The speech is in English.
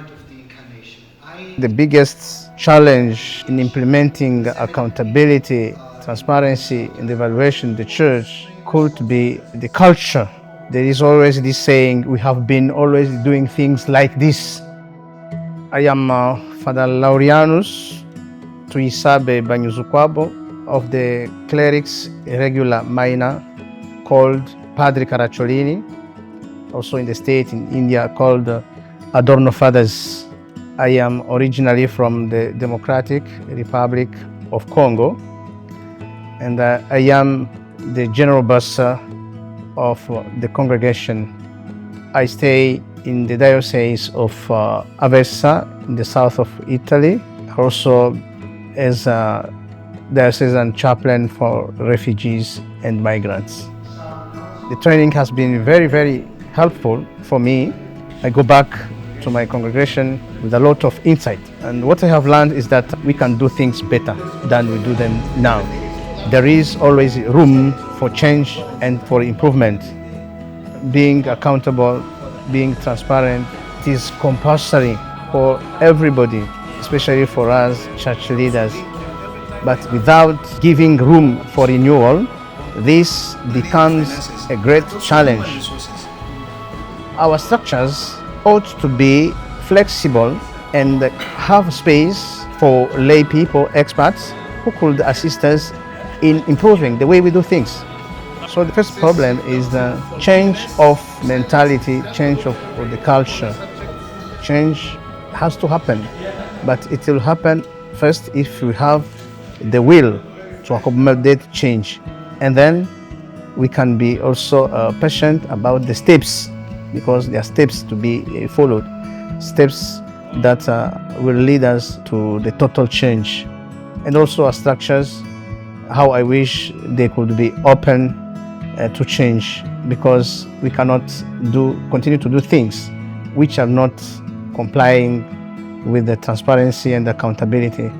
part of the incarnation. The biggest challenge in implementing accountability, transparency, and evaluation in the church could be the culture. There is always this saying, we have been always doing things like this. I am Father Laurianus Banyuzukwabo of the Chierici Regolari Minori, called Padre Caracciolini, also in the state in India called Adorno Fathers. I am originally from the Democratic Republic of Congo, and I am the General Bursar of the congregation. I stay in the Diocese of Aversa in the south of Italy, also as a diocesan chaplain for refugees and migrants. The training has been very, very helpful for me. I go back to my congregation with a lot of insight, and what I have learned is that we can do things better than we do them now. There is always room for change and for improvement. Being accountable, being transparent, it is compulsory for everybody, especially for us church leaders. But without giving room for renewal, this becomes a great challenge. Our structures ought to be flexible and have space for lay people, experts, who could assist us in improving the way we do things. So the first problem is the change of mentality, change of the culture. Change has to happen, but it will happen first if we have the will to accommodate change. And then we can be also patient about the steps, because there are steps to be followed, steps that will lead us to the total change. And also our structures, how I wish they could be open to change, because we cannot continue to do things which are not complying with the transparency and accountability